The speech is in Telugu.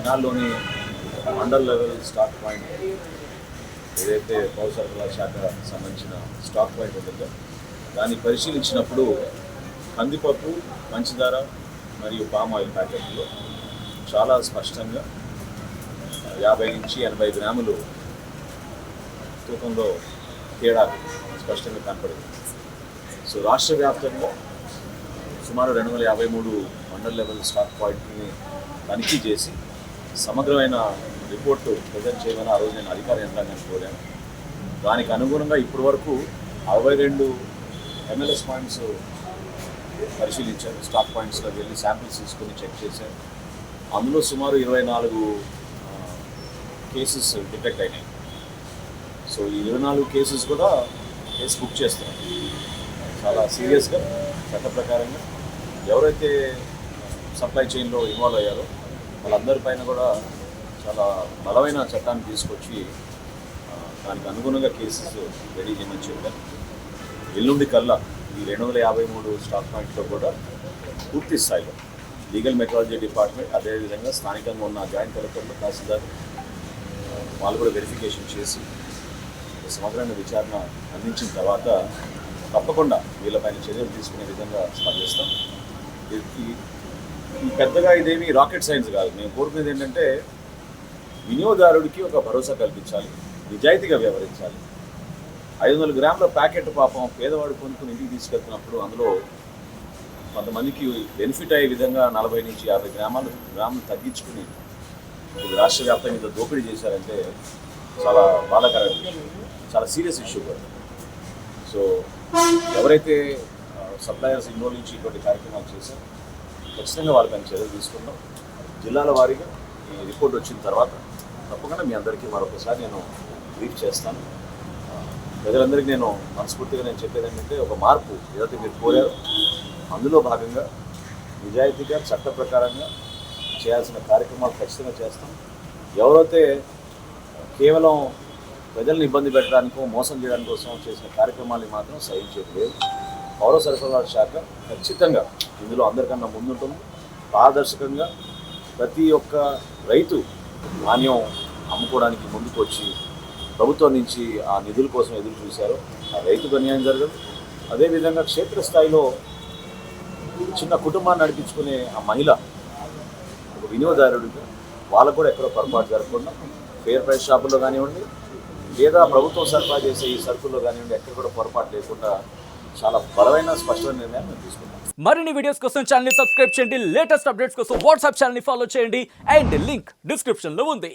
తెనాల్లోని మండల్ లెవెల్ స్టాక్ పాయింట్ ఏదైతే పౌర సరఫరాల శాఖ సంబంధించిన స్టాక్ పాయింట్ ఉంటుందో దాన్ని పరిశీలించినప్పుడు కందిపప్పు, పంచదార మరియు పామ్ ఆయిల్ ప్యాకెట్లో చాలా స్పష్టంగా 50 నుంచి 80 గ్రాములు తూకంలో తేడా స్పష్టంగా కనపడింది. సో రాష్ట్ర వ్యాప్తంగా సుమారు 253 మండల్ లెవెల్ స్టాక్ పాయింట్ని తనిఖీ చేసి సమగ్రమైన రిపోర్టు ప్రజెంట్ చేయమని ఆ రోజు నేను అధికార యంత్రాంగాన్ని కోరాను. దానికి అనుగుణంగా ఇప్పటి వరకు 62 MLS పాయింట్స్ పరిశీలించారు. స్టాక్ పాయింట్స్లో వెళ్ళి శాంపిల్స్ తీసుకొని చెక్ చేశారు. అందులో సుమారు 24 కేసెస్ డిటెక్ట్ అయినాయి. సో ఈ 24 కేసెస్ కూడా కేసు బుక్ చేస్తారు. చాలా సీరియస్గా చట్ట ప్రకారంగా ఎవరైతే సప్లై చైన్లో ఇన్వాల్వ్ అయ్యారో వాళ్ళందరిపైన కూడా చాలా బలమైన చట్టాన్ని తీసుకొచ్చి దానికి అనుగుణంగా కేసెస్ రెడీ చేయమని చెప్పారు. ఎల్లుండి కల్లా ఈ 253 స్టాక్ పాయింట్లో కూడా పూర్తి స్థాయిలో లీగల్ మెట్రాలజీ డిపార్ట్మెంట్, అదేవిధంగా స్థానికంగా ఉన్న జాయింట్ కలెక్టర్లు, తహసీల్దార్ వాళ్ళు కూడా వెరిఫికేషన్ చేసి సమగ్రమైన విచారణ అందించిన తర్వాత తప్పకుండా వీళ్ళపైన చర్యలు తీసుకునే విధంగా స్పందిస్తాం. ఈ పెద్దగా ఇదేమి రాకెట్ సైన్స్ కాదు. మేము కోరుకునేది ఏంటంటే వినియోగదారుడికి ఒక భరోసా కల్పించాలి, నిజాయితీగా వ్యవహరించాలి. 500 గ్రాముల ప్యాకెట్ పాపం పేదవాడు కొనుక్కుని ఇంటికి తీసుకెళ్తున్నప్పుడు అందులో కొంతమందికి బెనిఫిట్ అయ్యే విధంగా 40 నుంచి 50 గ్రాములు తగ్గించుకుని ఇది రాష్ట్ర వ్యాప్తంగా ఇంత దోపిడీ చేశారంటే చాలా బాధాకరమైన, చాలా సీరియస్ ఇష్యూ కూడా. సో ఎవరైతే సప్లయర్స్ ఇన్వాల్వ్ నుంచి ఇటువంటి కార్యక్రమాలు చేశారో ఖచ్చితంగా వాళ్ళపైన చర్యలు తీసుకుందాం. జిల్లాల వారీగా ఈ రిపోర్ట్ వచ్చిన తర్వాత తప్పకుండా మీ అందరికీ మరొకసారి నేను బ్రీఫ్ చేస్తాను. ప్రజలందరికీ నేను మనస్ఫూర్తిగా నేను చెప్పేది ఏంటంటే ఒక మార్పు ఏదైతే మీరు కోరారో అందులో భాగంగా నిజాయితీగా చట్ట ప్రకారంగా చేయాల్సిన కార్యక్రమాలు ఖచ్చితంగా చేస్తాం. ఎవరైతే కేవలం ప్రజల్ని ఇబ్బంది పెట్టడానికో మోసం చేయడానికి కోసం చేసిన కార్యక్రమాన్ని మాత్రం సహించేది. పౌర సరఫరాల శాఖ ఖచ్చితంగా ఇందులో అందరికన్నా ముందుంటుంది. పారదర్శకంగా ప్రతి ఒక్క రైతు ధాన్యం అమ్ముకోవడానికి ముందుకు వచ్చి ప్రభుత్వం నుంచి ఆ నిధుల కోసం ఎదురు చూశారో ఆ రైతుకు అన్యాయం జరగదు. అదేవిధంగా క్షేత్రస్థాయిలో చిన్న కుటుంబాన్ని నడిపించుకునే ఆ మహిళ ఒక వినియోగదారుడిగా వాళ్ళకు కూడా ఎక్కడో పొరపాటు జరగకుండా ఫేర్ ప్రైస్ షాపుల్లో కానివ్వండి లేదా ప్రభుత్వం సరఫరా చేసే ఈ సరుకుల్లో కానివ్వండి ఎక్కడ కూడా పొరపాటు లేకుండా చాలా బలమైన స్పష్టమైన నిర్ణయాన్ని మేము తీసుకుంటాం. మరిన్ని వీడియోస్ కోసం ఛానల్ ని సబ్స్క్రైబ్ చేయండి. లేటెస్ట్ అప్డేట్స్ కోసం వాట్సాప్ ఛానల్ ని ఫాలో చేయండి. అండ్ లింక్ డిస్క్రిప్షన్ లో ఉంది.